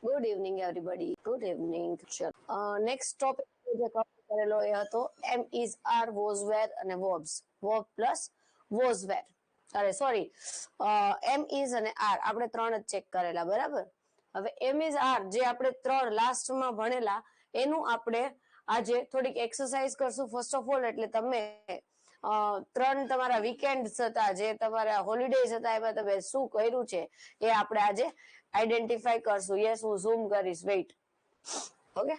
Good evening everybody. Good evening. Next topic જે cover કરેલો એ હતો એમ ઇઝ આર વોઝ વેર અને વર્બ્સ. વર્બ પ્લસ વોઝ વેર. અરે સોરી, એમ ઇઝ અને આર આપણે ત્રણ જ ચેક કરેલા, બરાબર. હવે એમ ઇઝ આર જે આપણે ત્રણ લાસ્ટમાં ભણેલા એનું આપણે આજે થોડીક એક્સરસાઇઝ કરશું ફર્સ્ટ ઓફ ઓલ. એટલે તમે ત્રણ તમારા વીકેન્ડ હતા, જે તમારા હોલિડેઝ હતા, એમાં તમે શું કર્યું છે એ આપણે આજે આઈડેન્ટિફાઈ કરશું. યસ, હું ઝૂમ કરીશ. Wait. Okay,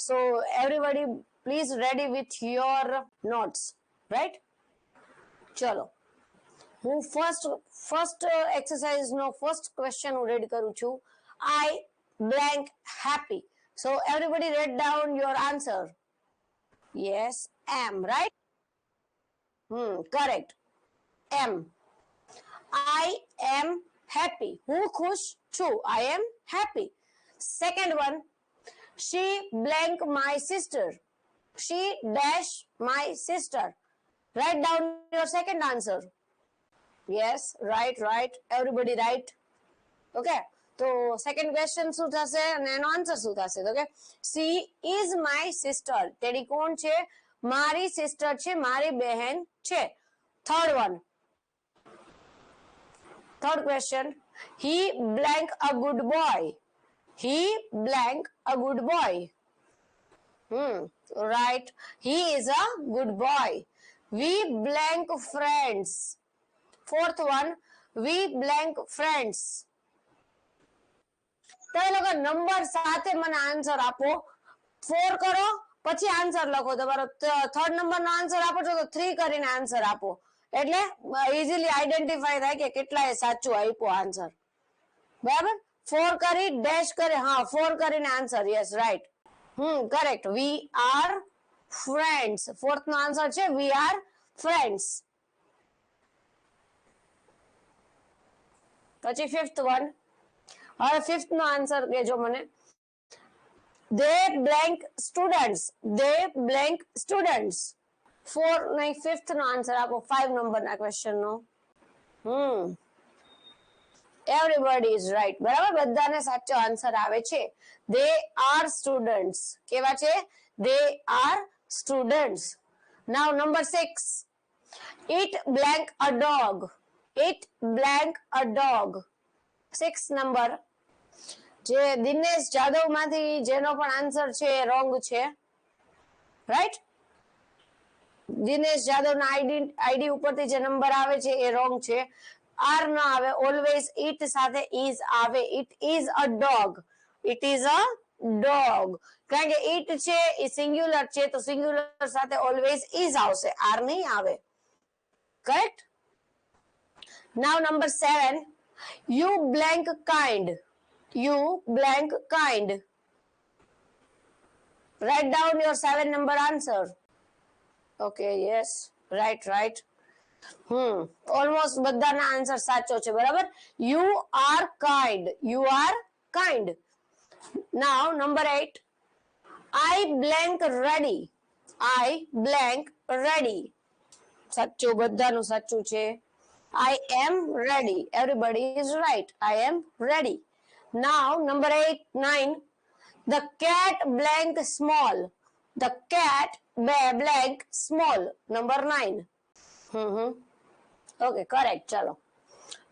so everybody please ready with your notes, right? ચલો, હું ફર્સ્ટ એક્સરસાઇઝ નો ફર્સ્ટ ક્વેશ્ચન હું રેડ કરું છું. આઈ blank happy. So everybody write down your answer. Yes, am, right? Correct. Am. I am happy. હું ખુશ છું. I am happy. Second one, she blank my sister. She dash my sister. Write down your second answer. Yes, right. Everybody right. Okay. તો second question શું થશે અને એનો answer શું થશે? તો કે સી ઇઝ માય સિસ્ટર. તેડી કોણ છે? મારી સિસ્ટર છે, મારી બહેન છે. Third question, he blank a good boy. He blank a good boy. Right. He is a good boy. We blank friends. Fourth one, we blank friends. તમે લોકો નંબર સાથે મને આન્સર આપો. 4 કરો પછી આન્સર લખો. તમારો થર્ડ નંબર નો answer આપો છો તો 3 કરીને આન્સર આપો, એટલે ઇઝીલી આઈડેન્ટિફાઈ થાય કે કેટલા એ સાચું આપ્યો આન્સર. બરાબર? 4 કરી ડેશ કરે, હા 4 કરીને answer. Yes, right. Correct. We are friends. Fourth નો આન્સર છે વી આર ફ્રેન્ડ્સ. પછી ફિફ્થ વન. હવે ફિફ્થ નો આન્સર કહેજો મને. they blank students. they blank students. 4 નહીં, ફિફ્થ નો આન્સર આપો 5 નંબર ના ક્વેશ્ચન નો. Everybody is right. બરાબર, બધાને સાચો આન્સર આવે છે. they are students. કેવા છે? they are students. now number 6, it blank a dog. it blank a dog. 6 number. જે દિનેશ જાદવ માંથી જેનો પણ આન્સર છે એ રોંગ છે, રાઈટ? દિનેશ જાદવ ના આઈડી ઉપરથી જે નંબર આવે છે એ રોંગ છે. આર ન આવે, ઓલવેઝ ઇટ સાથે ઇઝ આવે. It is a dog. It is a dog. કારણ કે ઇટ છે એ સિંગ્યુલર છે, તો સિંગ્યુલર સાથે ઓલવેઝ ઇઝ આવશે, આર નહીં આવે. Correct? Now number 7, you blank kind. you blank kind. Write down your 7 number answer. Okay, yes, right. Almost બધાના આન્સર સાચો છે. બરાબર? you are kind. you are kind. now number 8, I blank ready. I blank ready. સાચું, બધાનું સાચું છે. I am ready. Everybody is right. I am ready. Now number 8, 9, the cat blank small. the cat blank small. number 9. Okay, correct. chalo,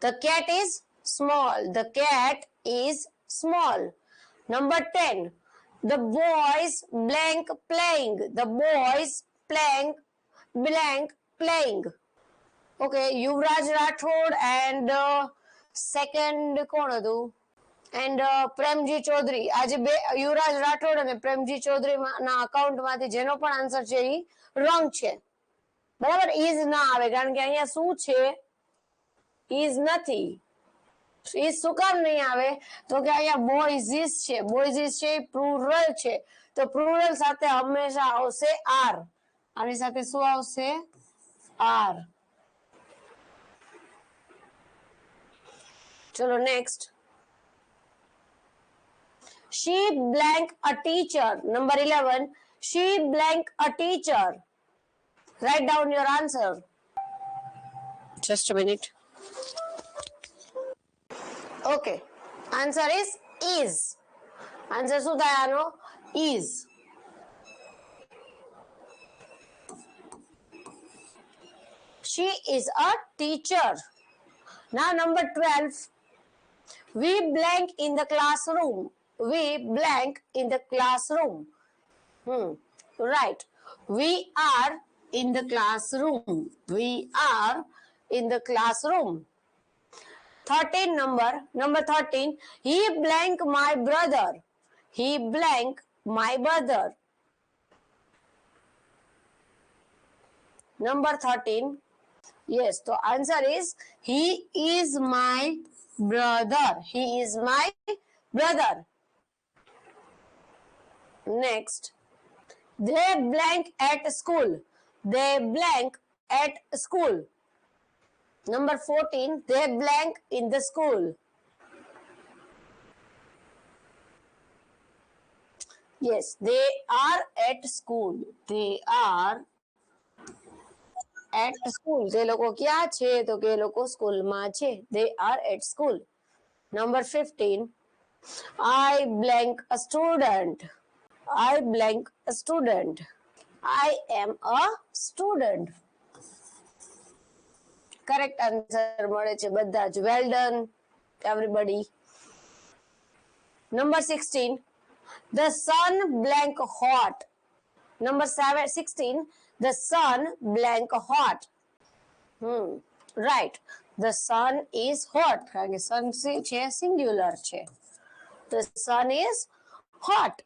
the cat is small. the cat is small. number 10, the boys blank playing. the boys blank playing. Okay, Yuvraj Rathod and second કોણ હતું? And Premji Chaudhary. આજે બે, યુવરાજ રાઠોડ અને પ્રેમજી ચૌધરી ના account માંથી જેનો પણ answer છે એ રોંગ છે. બરાબર? ઇઝ ના આવે, કારણ કે અહીંયા શું છે? ઇઝ નથી. ઇઝ શું કામ નહીં આવે? તો કે અહીંયા બોયઝીસ છે. બોયઝીસ છે એ પ્લુરલ છે, તો પ્લુરલ સાથે હંમેશા આવશે આર. આની સાથે શું આવશે? આર. ચલો next. she blank a teacher. number 11, she blank a teacher. write down your answer. just a minute. okay, answer is answer શું થાય આનો? is. She is a teacher. Now number 12. We blank in the classroom. We blank in the classroom. Right. We are in the classroom. We are in the classroom. 13 number 13. He blank my brother. He blank my brother. Number 13. Yes, the answer is he is my brother. He is my brother. Next. They blank at school. They blank at school. Number 14. They blank in the school. Yes, they are at school. They are at school. તે લોકો ક્યાં છે? તો કે લોકો સ્કૂલમાં છે. They are at school. Number 15. I blank a student. I blank a student. I am a student. Correct answer મળે છે બધા જ. Well done everybody. Number 16. The sun blank hot. Number 16. The sun blank hot. Right. The sun is hot. કારણ કે sun છે singular છે. The sun is hot.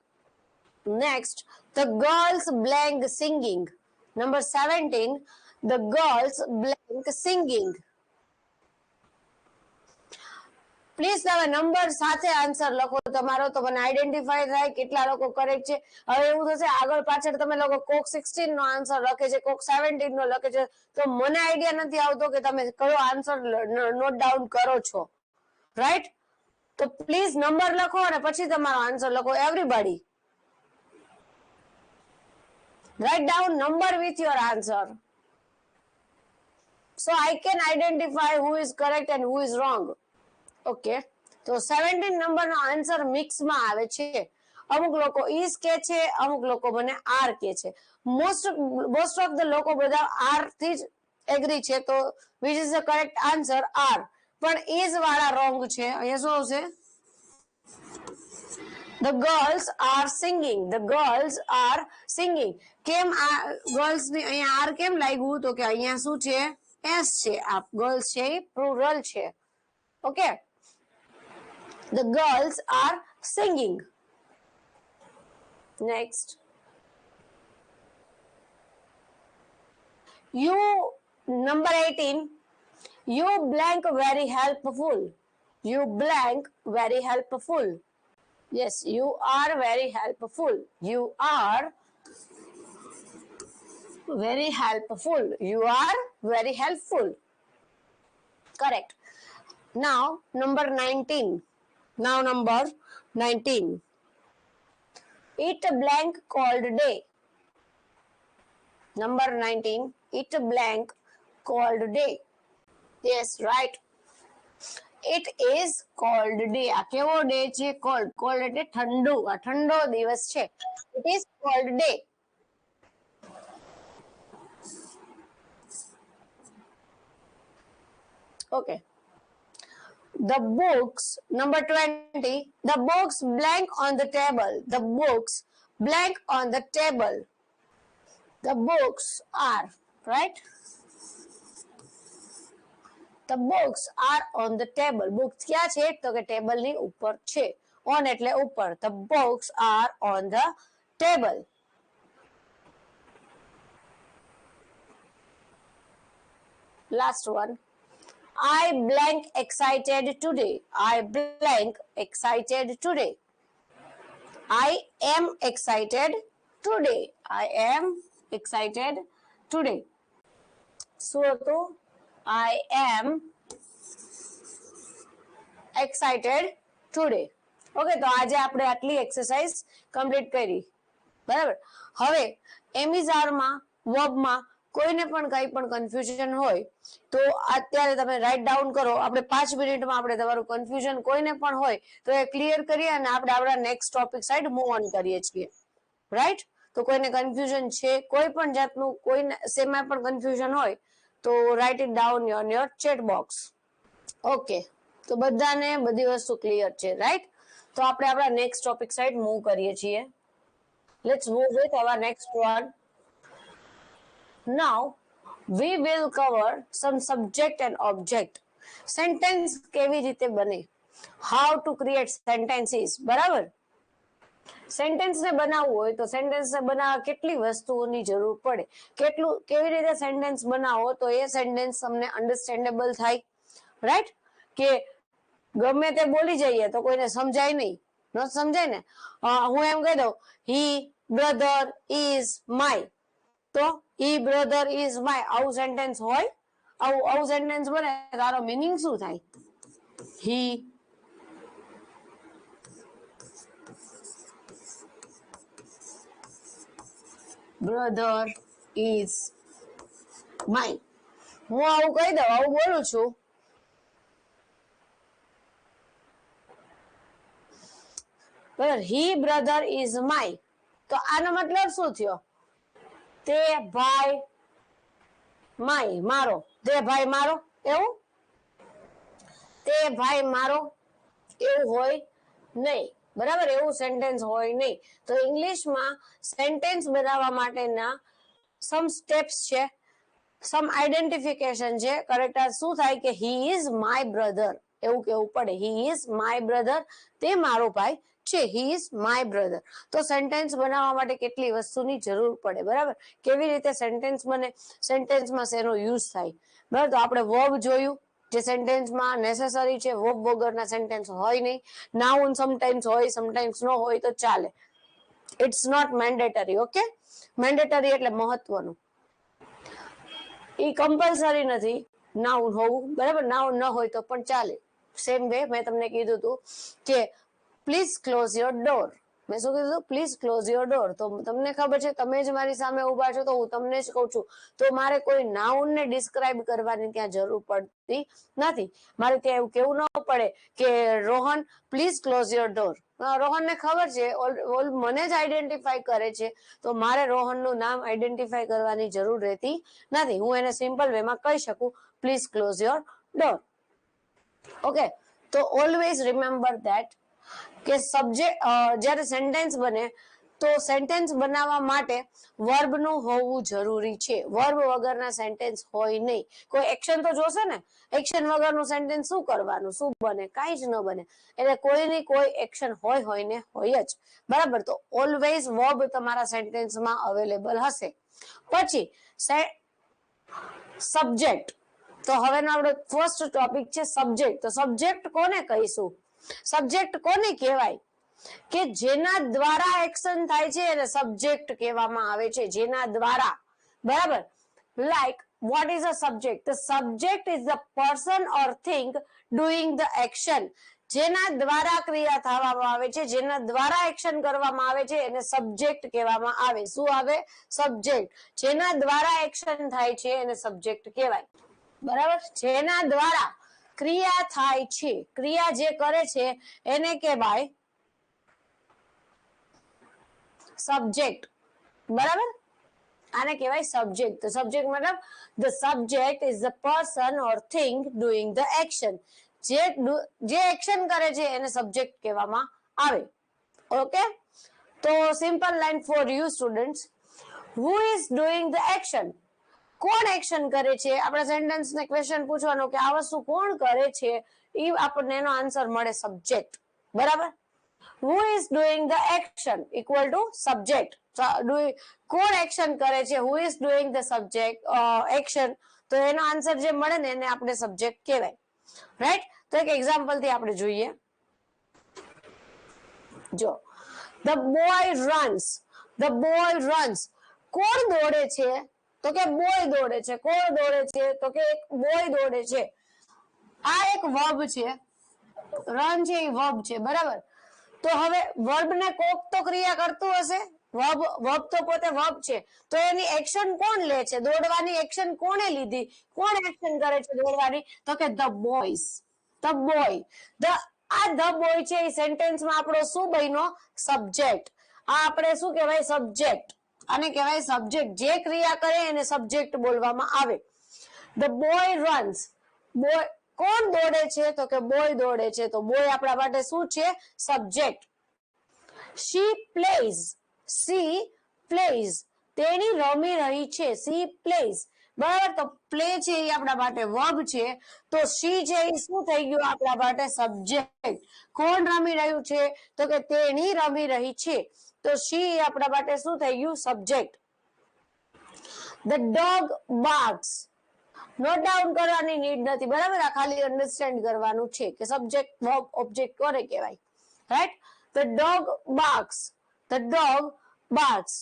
Next. The girls blank singing. Number 17. The girls blank singing. Please તમે number સાથે answer લખો તમારો, તો મને આઈડેન્ટિફાઈ થાય કેટલા લોકો કરેક્ટ છે. હવે એવું થશે આગળ પાછળ તમે લોકો કોક 16 નો આન્સર લખે છે, કોક 17 નો લખે છે, તો મને આઈડિયા નથી આવતો કે તમે કયો આન્સર નોટ ડાઉન કરો છો. રાઈટ? તો પ્લીઝ નંબર લખો અને પછી તમારો આન્સર લખો. Everybody write down number with your answer, so I can identify who is correct and who is wrong. Okay, તો 17 નંબરનો આન્સર મિક્સમાં આવે છે. અમુક લોકો is કે છે, અમુક લોકો મને r કે છે. મોસ્ટ ઓફ ધ લોકો બધા r થી જ એગ્રી છે, તો which is the correct answer r. પણ is વાળા રોંગ છે. અહીંયા શું આવશે? The girls are singing. The girls are singing. કેમ આ ગર્લ્સ ની અહીંયા r કેમ લાગ્યું? તો કે અહીંયા શું છે? s છે. આ ગર્લ્સ છે એ પ્લુરલ છે. Okay, the girls are singing. Next. You, number 18. You blank very helpful. You blank very helpful. Yes, you are very helpful. You are very helpful. You are very helpful. Correct. Now, number 19. Now, number 19. It blank called day. Number 19. It blank called day. Yes, right. It is cold day. આ કેવો day છે? cold. cold એટલે ઠંડુ. આ ઠંડો દિવસ છે. It is cold day. Okay. The books, number 20. The books blank on the table. The books blank on the table. The books are, right? The books are on the table. Books ક્યાં છે? તો કે table ની ઉપર છે. On એટલે ઉપર. The books are on the table. Last one. I blank excited today. I blank excited today. I am excited today. I am excited today. શું હતું? I am excited today. Okay, તો આજે આપણે આટલી એક્સરસાઇઝ કમ્પ્લીટ કરી. બરાબર. હવે એમિઝારમાં વર્બમાં કોઈને પણ કઈ પણ કન્ફ્યુઝન હોય તો અત્યારે તમે રાઇટ ડાઉન કરો. આપણે 5 મિનિટમાં આપણે તમારું કન્ફ્યુઝન કોઈને પણ હોય તો એ ક્લિયર કરીએ અને આપણે આપણા next topic side move on કરીએ છીએ. રાઈટ? તો કોઈને કન્ફ્યુઝન છે, કોઈ પણ જાતનું કોઈને શેમાં પણ કન્ફ્યુઝન હોય તો write it down on your chat box. Okay, તો બધાને બધી વસ્તુ ક્લિયર છે, રાઈટ? તો આપણે આપણા નેક્સ્ટ ટોપિક સાઈડ મૂવ કરીએ છીએ. Let's move with our next one. Now we will cover some subject and object. Sentence કેવી રીતે બને, how to create sentences. બરાબર? સેન્ટેન્સ ને બનાવવું હોય તો સેન્ટેન્સ ને બનાવવા કેટલી વસ્તુઓની જરૂર પડે, કેવી રીતે સેન્ટેન્સ બનાવો તો એ સેન્ટેન્સ તમને અન્ડરસ્ટેન્ડેબલ થાય. રાઈટ? કે ગમે તે બોલી જઈએ તો કોઈને સમજાય નહીં, ન સમજાય ને. હું એમ કહી દઉં હી બ્રધર ઇઝ માય, તો હી બ્રધર ઇઝ માય, આવું સેન્ટેન્સ હોય? આવું સેન્ટેન્સ બને તારો મીનિંગ શું થાય? હી brother is mine. હું આવું કહી દઉં, આવું બોલું છું, બરાબર? હી બ્રધર ઇઝ માય, તો આનો મતલબ શું થયો? તે ભાઈ માય, મારો, તે ભાઈ મારો, એવું? તે ભાઈ મારો એવું હોય નહીં, બરાબર? એવું સેન્ટેન્સ હોય નહીં. તો ઇંગ્લિશમાં સેન્ટેન્સ બનાવવા માટેના સમ સ્ટેપ્સ છે, સમ આઈડેન્ટિફિકેશન છે. કરેક્ટ શું થાય કે હી ઇઝ માય બ્રધર, એવું કેવું પડે. હી ઇઝ માય બ્રધર, તે મારો ભાઈ છે. He is my brother. તો સેન્ટેન્સ બનાવવા માટે કેટલી વસ્તુની જરૂર પડે, બરાબર? કેવી રીતે સેન્ટેન્સ બને, સેન્ટેન્સમાં શેનો યુઝ થાય, બરાબર? તો આપણે વર્બ જોયું, જે સેન્ટેન્સમાં નેસેસરી છે. વર્બ વગરના સેન્ટેન્સ હોય નહીં. નાઉન સમટાઈમ્સ હોય, સમટાઈમ્સ ન હોય તો ચાલે. It's not mandatory. Okay? Mandatory એટલે મહત્વનું, એ કમ્પલસરી નથી નાઉન હોવું, બરાબર? નાઉન ન હોય તો પણ ચાલે. સેમ વે મેં તમને કીધું હતું કે પ્લીઝ ક્લોઝ યોર ડોર. મેં શું કીધું? Please close your door. તો તમને ખબર છે, તમે જ મારી સામે ઉભા છો તો હું તમને જ કહું છું, તો મારે કોઈ નાઉનને ડિસ્ક્રાઇબ કરવાની ત્યાં જરૂર પડતી નથી. મારે ત્યાં એવું કેવું ન પડે કે Rohan please close your door. રોહનને ખબર છે, મને જ આઈડેન્ટિફાઈ કરે છે, તો મારે રોહનનું નામ આઈડેન્ટિફાઈ કરવાની જરૂર રહેતી નથી. હું એને સિમ્પલ વેમાં કહી શકું please close your door. Okay? તો ઓલવેઝ રિમેમ્બર ધેટ કે સબ્જેક્ટ જ્યારે સેન્ટેન્સ બને તો સેન્ટેન્સ બનાવવા માટે વર્બનું હોવું જરૂરી છે. વર્બ વગરના સેન્ટેન્સ હોય નહીં. કોઈ એક્શન તો જોશે ને. એક્શન વગરનું સેન્ટેન્સ શું કરવાનું, શું બને? કાંઈ જ ન બને. એટલે કોઈની કોઈ એક્શન હોય ને હોય જ, બરાબર? તો ઓલવેઝ વર્બ તમારા સેન્ટેન્સમાં અવેલેબલ હશે. પછી સબ્જેક્ટ. તો હવેનો આપણો ફર્સ્ટ ટોપિક છે સબ્જેક્ટ. તો સબ્જેક્ટ કોને કહીશું? સબ્જેક્ટ કોને કહેવાય? કે જેના દ્વારા એક્શન થાય છે એને સબ્જેક્ટ કહેવામાં આવે છે. જેના દ્વારા, બરાબર? Like what is a subject? The subject is the person or thing doing the action. જેના દ્વારા ક્રિયા થવામાં આવે છે, જેના દ્વારા એક્શન કરવામાં આવે છે એને સબ્જેક્ટ કહેવામાં આવે. શું આવે? સબ્જેક્ટ. જેના દ્વારા એક્શન થાય છે એને સબ્જેક્ટ કહેવાય, બરાબર? જેના દ્વારા ક્રિયા થાય છે, ક્રિયા જે કરે છે એને કહેવાય સબ્જેક્ટ, બરાબર? આને કહેવાય સબ્જેક્ટ. તો સબ્જેક્ટ મતલબ the subject is the person or thing doing the action. જે એક્શન કરે છે એને સબ્જેક્ટ કહેવામાં આવે. ઓકે? તો simple line for you students. who is doing the action? કોણ એક્શન કરે છે? આપણા સેન્ટેન્સને ક્વેશ્ચન પૂછવાનો કે આ વસ્તુ કોણ કરે છે, એ આપણને એનો આન્સર મળે સબ્જેક્ટ, બરાબર? who is doing the action equal to subject. કોણ એક્શન કરે છે? who is doing the subject action, તો એનો આન્સર જે મળે ને એને આપણે સબ્જેક્ટ કહેવાય. રાઈટ? તો એક એક્ઝામ્પલ થી આપણે જોઈએ. જો the boy runs. the boy runs. કોણ દોડે છે? તો કે બોય દોડે છે. કોણ દોડે છે? તો કે એક બોય દોડે છે. આ એક વર્બ છે. રન છે એ વર્બ છે, બરાબર? તો હવે વર્બ ને કોક તો ક્રિયા કરતું હશે, વર્બ તો પોતે વર્બ છે, તો એની એક્શન કોણ લે છે? દોડવાની એક્શન કોણે લીધી? કોણ એક્શન કરે છે દોડવાની? તો કે ધ બોયઝ, ધ બોય. આ ધ બોય છે એ સેન્ટેન્સમાં આપણો શું બન્યો? સબ્જેક્ટ. આ આપણે શું કહેવાય? સબ્જેક્ટ. આને કહેવાય સબ્જેક્ટ. જે ક્રિયા કરે એને સબ્જેક્ટ બોલવામાં આવે. The boy runs. બોય કોણ દોડે છે? તો કે બોય દોડે છે. તો બોય આપણા માટે શું છે? Subject. She plays. She plays. તેણી રમી રહી છે. She plays. બરાબર. તો પ્લે છે એ આપણા માટે વર્બ છે. તો શી છે એ શું થઈ ગયું આપણા માટે? સબ્જેક્ટ. કોણ રમી રહ્યું છે? તો કે તેણી રમી રહી છે. તો શી આપણા માટે શું થઈ ગયું? Subject. The dog બાર્ક્સ. Note down કરવાની નીડ નથી, બરાબર. આ ખાલી અન્ડરસ્ટેન્ડ કરવાનું છે કે સબ્જેક્ટ વર્બ ઓબ્જેક્ટ કોને કહેવાય, right? The dog barks. The dog barks.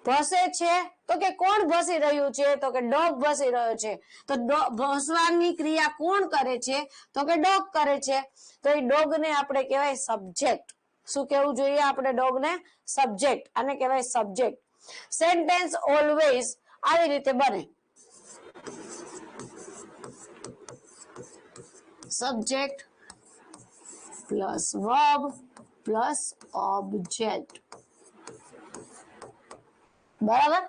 ભસે છે તો કે કોણ ભસી રહ્યું છે? તો કે ડોગ ભસી રહ્યો છે. તો ભસવાની ક્રિયા કોણ કરે છે? તો કે ડોગ કરે છે. તો એ ડોગ ને આપણે કહેવાય સબ્જેક્ટ. શું કહેવું જોઈએ આપણે ડોગને? સબ્જેક્ટ. આને કહેવાય સબ્જેક્ટ. સેન્ટેન્સ ઓલવેઝ આવી રીતે બને. Subject plus verb plus object. બરાબર.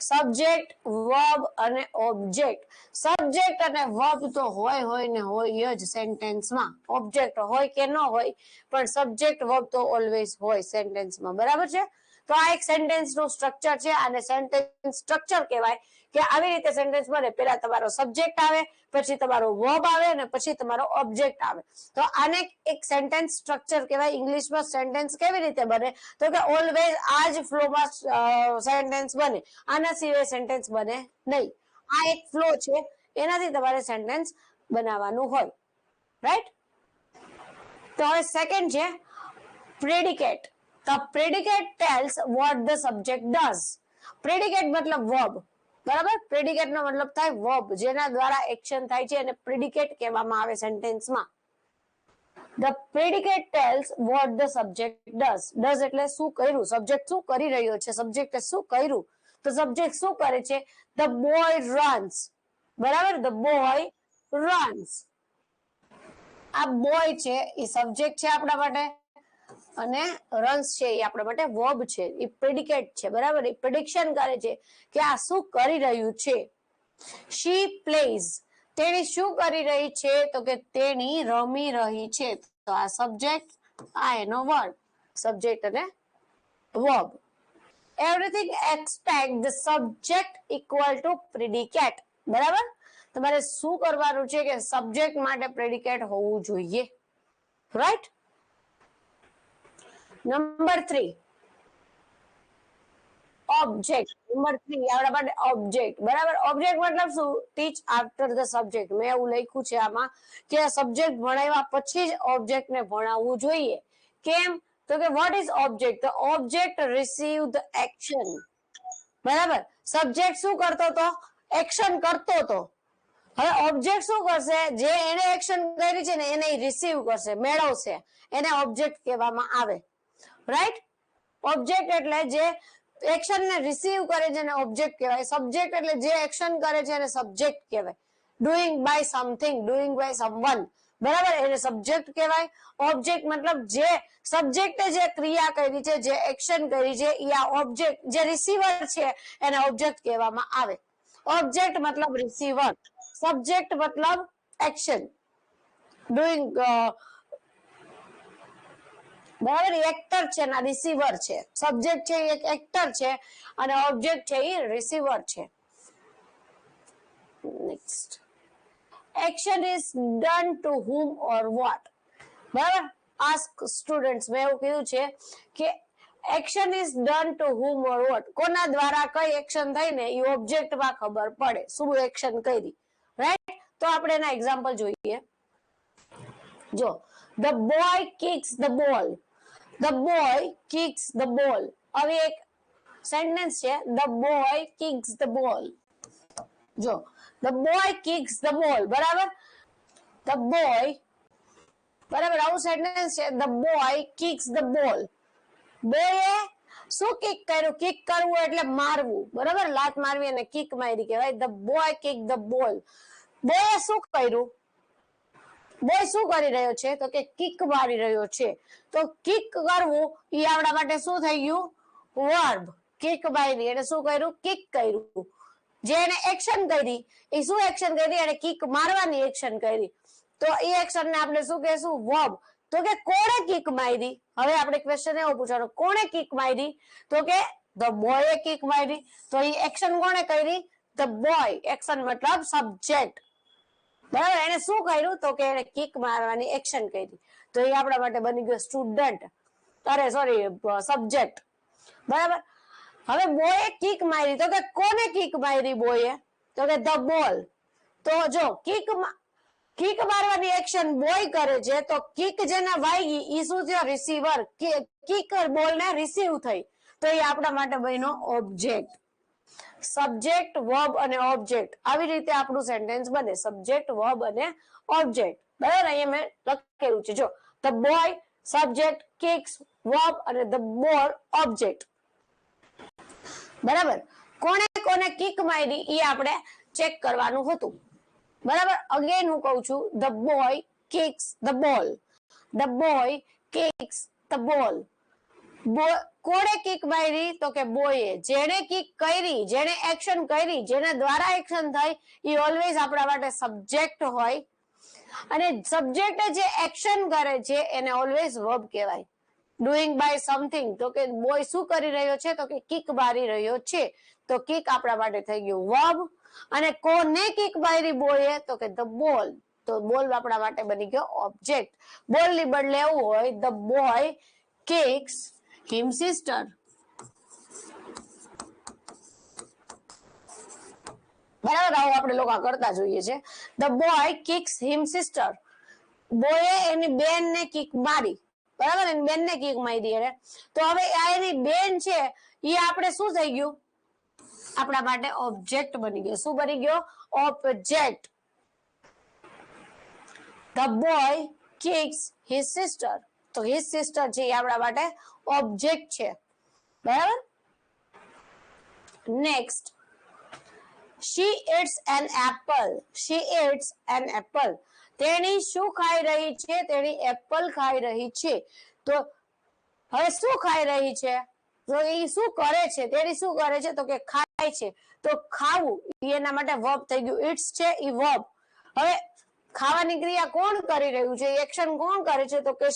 સબ્જેક્ટ, વર્બ અને ઓબ્જેક્ટ. સબ્જેક્ટ અને વર્બ તો હોય ને હોય જ સેન્ટેન્સમાં. ઓબ્જેક્ટ હોય કે ન હોય, પણ સબ્જેક્ટ વર્બ તો ઓલવેઝ હોય સેન્ટેન્સમાં. બરાબર છે. તો આ એક સેન્ટેન્સ નું સ્ટ્રક્ચર છે. આને સેન્ટેન્સ સ્ટ્રક્ચર કહેવાય. કે આવી રીતે સેન્ટેન્સ બને. પહેલા તમારો સબ્જેક્ટ આવે, પછી તમારો વર્બ આવે અને પછી તમારો ઓબ્જેક્ટ આવે. તો આને એક સેન્ટેન્સ સ્ટ્રક્ચર કહેવાય. ઇંગ્લિશમાં સેન્ટેન્સ કેવી રીતે બને? તો કે ઓલવેઝ આ જ ફ્લોમાં સેન્ટેન્સ બને. આના સિવાય સેન્ટેન્સ બને નહીં. આ એક ફ્લો છે, એનાથી તમારે સેન્ટેન્સ બનાવવાનું હોય, રાઈટ? તો હવે સેકન્ડ છે predicate. The predicate tells what the subject does. Predicate મતલબ verb. બરાબર. પ્રેડિકેટ નો મતલબ થાય વર્બ, જેના દ્વારા એક્શન થાય છે અને પ્રેડિકેટ કહેવામાં આવે સેન્ટેન્સમાં. The predicate tells what the subject does. Does એટલે શું કર્યું? સબ્જેક્ટ શું કરી રહ્યો છે? સબ્જેક્ટે શું કર્યું? તો સબ્જેક્ટ શું કરે છે? The boy runs. બરાબર. The boy runs. આ બોય છે એ સબ્જેક્ટ છે આપણા માટે, અને રન્સ છે એ આપણા માટે વર્બ છે. એ પ્રેડિકેટ છે. બરાબર. એ પ્રેડિક્શન કરે છે કે આ શું કરી રહ્યું છે. She plays. તેણી શું કરી રહી છે? તો કે તેણી રમી રહી છે. તો આ સબ્જેક્ટ, આ એનો વર્બ. સબ્જેક્ટ અને verb. Everything expect the subject equal to predicate. બરાબર. તમારે શું કરવાનું છે કે સબ્જેક્ટ માટે પ્રેડિકેટ હોવું જોઈએ, રાઈટ? Number 3 object. નંબર 3 આપણા માટે ઓબ્જેક્ટ. બરાબર. ઓબ્જેક્ટ મતલબ શું? ટીચ આફ્ટર ધ સબ્જેક્ટ. મેં એવું લખ્યું છે આમાં કે સબ્જેક્ટ ભણાવ્યા પછી જ ઓબ્જેક્ટ ને ભણાવવું જોઈએ. કેમ? તો કે what is object? The object receive the action. બરાબર. સબ્જેક્ટ શું કરતો હતો? એક્શન કરતો હતો. હવે ઓબ્જેક્ટ શું કરશે? જે એને એક્શન કરી છે ને એને રિસીવ કરશે, મેળવશે. એને ઓબ્જેક્ટ કહેવામાં આવે, રાઈટ? ઓબ્જેક્ટ એટલે જે એક્શન ને રિસીવ કરે છે એને ઓબ્જેક્ટ કહેવાય. સબ્જેક્ટ એટલે જે એક્શન કરે છે એને સબ્જેક્ટ કહેવાય. Doing by something, doing by someone. બરાબર. એને સબ્જેક્ટ કહેવાય. ઓબ્જેક્ટ મતલબ જે સબ્જેક્ટે જે ક્રિયા કરી છે, જે એક્શન કરી છે, એ આ ઓબ્જેક્ટ જે રિસીવર છે એને ઓબ્જેક્ટ કહેવામાં આવે. ઓબ્જેક્ટ મતલબ રિસીવર, સબ્જેક્ટ મતલબ એક્શન, ડુઈંગ. બરાબર. એક્ટર છે ને રિસીવર છે. સબ્જેક્ટ છે એક એક્ટર છે અને ઓબ્જેક્ટ છે એ રિસીવર છે. Next. Action is done to whom or what. બરાબર. Ask students. મેં એવું કીધું છે કે action is done to whom or what. કોના દ્વારા કઈ એક્શન થઈ ને એ ઓબ્જેક્ટમાં ખબર પડે શું એક્શન કરી, રાઈટ? તો આપણે એના એક્ઝામ્પલ જોઈએ. જો, the boy kicks the ball. The boy kicks the ball. હવે એક સેન્ટેન્સ છે, the boy kicks the ball. જો, the boy kicks the ball. બરાબર. The boy બરાબર, આવું સેન્ટેન્સ છે. The boy kicks the ball. બોયે શું કિક કર્યું? કિક કરવું એટલે મારવું, બરાબર, લાત મારવી અને કિક મારી કહેવાય. The boy kick the ball. બોયે શું કર્યું? બોય શું કરી રહ્યો છે? તો કે કિક મારી રહ્યો છે. તો કિક કરવું એ આપણા માટે શું થઈ ગયું? વર્બ. કિક મારી એટલે શું કર્યું? કિક કર્યું. જે એને એક્શન કરી એ શું એક્શન કરી? એને કિક મારવાની એક્શન કરી. તો એ એક્શન ને આપણે શું કહેશું? વર્બ. તો કે કોણે કિક મારી? હવે આપણે ક્વેશ્ચન એવો પૂછવાનો, કોણે કિક મારી? તો કે ધ બોયે કિક મારી. તો એ એક્શન કોણે કરી? The boy. એક્શન મતલબ સબ્જેક્ટ, બરાબર. એને શું કર્યું? તો કે એને કિક મારવાની એક્શન કરી. તો એ આપણા માટે બની ગયો સ્ટુડન્ટ, અરે સોરી સબ્જેક્ટ, બરાબર. હવે બોયે કિક મારી, તો કે કોને કિક મારી બોયે? તો કે ધ બોલ. તો જો કિક મારવાની એક્શન બોય કરે છે, તો કિક જેને વાગી ઈ શું થયો? રિસીવર. કિકર બોલ ને રિસીવ થઈ, તો એ આપણા માટે બન્યો ઓબ્જેક્ટ. સબ્જેક્ટ, વર્બ અને ઓબ્જેક્ટ, આવી રીતે આપણું સેન્ટેન્સ બને. સબ્જેક્ટ, વર્બ અને ઓબ્જેક્ટ, બરાબર. અહીંયા મેં લખેલું છે જો, the boy subject, kicks verb અને ધ બોલ ઓબ્જેક્ટ, બરાબર. કોણે કોને કિક મારી એ આપણે ચેક કરવાનું હતું, બરાબર. અગેન હું કહું છું, ધ બોય કિક્સ ધ બોલ. ધ બોય કિક્સ ધ બોલ. કોણે કિક મારી? તો કે બોયે. જેને કિક કરી, જેને એક્શન કરી, જેને દ્વારા એક્શન થઈ, એ ઓલવેઝ આપણા માટે સબ્જેક્ટ હોય. અને સબ્જેક્ટ જે એક્શન કરે છે એને ઓલવેઝ વર્બ કહેવાય. Doing by something. તો કે બોય શું કરી રહ્યો છે? તો કે કિક મારી રહ્યો છે. તો કિક આપણા માટે થઈ ગયું વર્બ. અને કોને કિક મારી બોયે? તો કે ધ બોલ. તો બોલ આપણા માટે બની ગયો ઓબ્જેક્ટ. બોલ ની બદલે એવું હોય, the boy kicks him sister. બરાબર, આવું આપણે લોકો કરતા જોઈએ છે. The boy kicks him sister. બોયે એની બેન ને કિક મારી, બરાબર. એની બેન ને કિક મારી એને. તો હવે આ એની બેન છે એ આપણે શું થઈ ગયું? આપણા માટે ઓબ્જેક્ટ બની ગયો. શું બની ગયો? Object. The boy kicks his sister. તો હિઝ સિસ્ટર છે એ આપણા માટે ઓબ્જેક્ટ છે, બરાબર. Next, she eats an apple. she eats an apple. તેણી શું ખાઈ રહી છે? તેણી એપલ ખાઈ રહી છે. તો હવે શું ખાઈ રહી છે? તો એ શું કરે છે? તેણી શું કરે છે? તો કે ખાય છે. તો ખાવું એના માટે વર્બ થઈ ગયું. ઇટ્સ છે એ વર્બ. હવે ખાવાની ક્રિયા કોણ કરી રહ્યું છે? એક્શન કોણ કરે છે? તો કે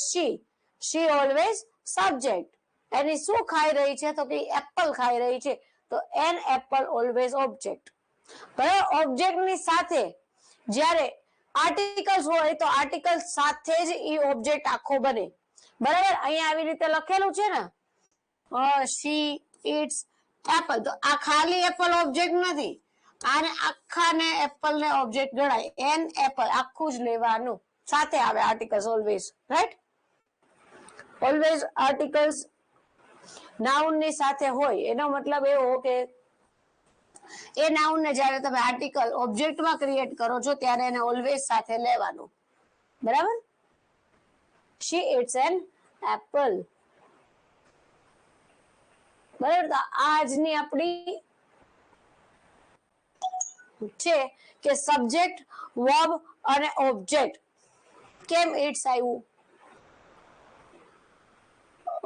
she ઓલવેઝ સબ્જેક્ટ. એની શું ખાઈ રહી છે? તો કે એપલ ખાઈ રહી છે. તો એન એપલ ઓલવેઝ ઓબ્જેક્ટ. બરાબર. ઓબ્જેક્ટ ની સાથે જ્યારે આર્ટિકલ્સ હોય તો આર્ટિકલ સાથે જ એ ઓબ્જેક્ટ આખો બને, બરાબર. અહીંયા આવી રીતે લખેલું છે ને, she eats apple. તો આ ખાલી એપલ ઓબ્જેક્ટ નથી, આને આખાને એપલ ને ઓબ્જેક્ટ ગણાય. એન એપલ આખું જ લેવાનું, સાથે આવે articles always, right. Always articles noun ની સાથે હોય, એનો મતલબ એવો કે એ નાઉન ને જ્યારે તમે આર્ટિકલ ઓબ્જેક્ટમાં ક્રિએટ કરો છો ત્યારે એને ઓલવેઝ સાથે લેવાનું, બરાબર. she eats an apple. બરાબર. તો આજની આપણી છે કે સબ્જેક્ટ, વર્બ અને ઓબ્જેક્ટ કેમ ઇટ્સ આવ્યું.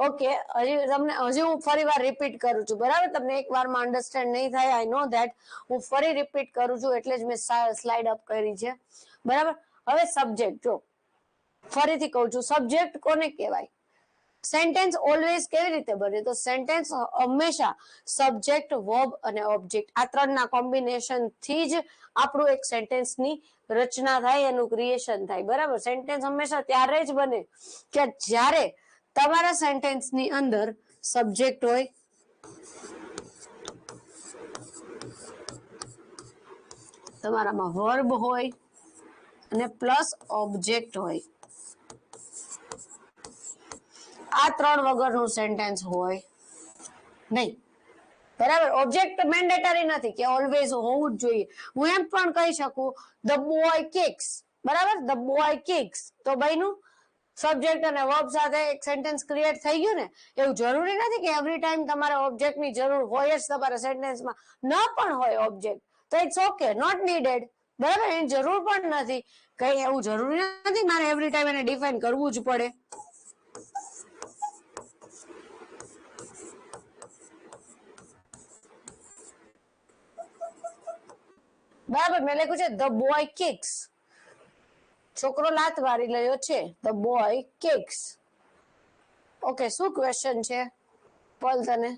ઓકે, હજી હું ફરી વાર રિપીટ કરું છું, બરાબર. તમને એક વારમાં અન્ડરસ્ટેન્ડ નહીં થાય, આઈ નો ધેટ. હું ફરી રિપીટ કરું છું એટલે જ મેં સ્લાઇડ અપ કરી છે, બરાબર. હવે સબ્જેક્ટ, જો ફરીથી કહું છું, સબ્જેક્ટ કોને કહેવાય? સેન્ટેન્સ ઓલવેઝ કેવી રીતે બને? તો સેન્ટેન્સ હંમેશા સબ્જેક્ટ, વર્બ અને ઓબ્જેક્ટ આ ત્રણના કોમ્બિનેશન થી જ આપણું એક સેન્ટેન્સની રચના થાય, એનું ક્રિએશન થાય, બરાબર. સેન્ટેન્સ હંમેશા ત્યારે જ બને કે જ્યારે તમારા સેન્ટેન્સની અંદર સબ્જેક્ટ હોય, તમારામાં વર્બ હોય અને પ્લસ ઓબ્જેક્ટ હોય. આ ત્રણ વગરનું સેન્ટેન્સ હોય નહીં, બરાબર. ઓબ્જેક્ટ મેન્ડેટરી નથી કે ઓલવેઝ હોવું જ જોઈએ. હું એમ પણ કહી શકું ધ બોય કિક્સ, બરાબર. ધ બોય કિક્સ તો બન્યું સબ્જેક્ટ અને વર્બ સાથે એક સેન્ટેન્સ ક્રિએટ થઈ ગયું ને. એવું જરૂરી નથી કે એવરી ટાઈમ તમારે ઓબ્જેક્ટની જરૂર હોય જ તમારા સેન્ટેન્સમાં. ન પણ હોય ઓબ્જેક્ટ તો ઇટ્સ ઓકે, નોટ નીડેડ. બરાબર, એની જરૂર પણ નથી. કઈ એવું જરૂરી નથી મારે એવરી ટાઈમ એને ડિફાઇન કરવું જ પડે. બરાબર, મેં લખ્યું છે ધ બોય કિક્સ. છોકરો લાત મારી રહ્યો છે. The boy kicks. ઓકે, શું ક્વેશ્ચન છે પલ તને?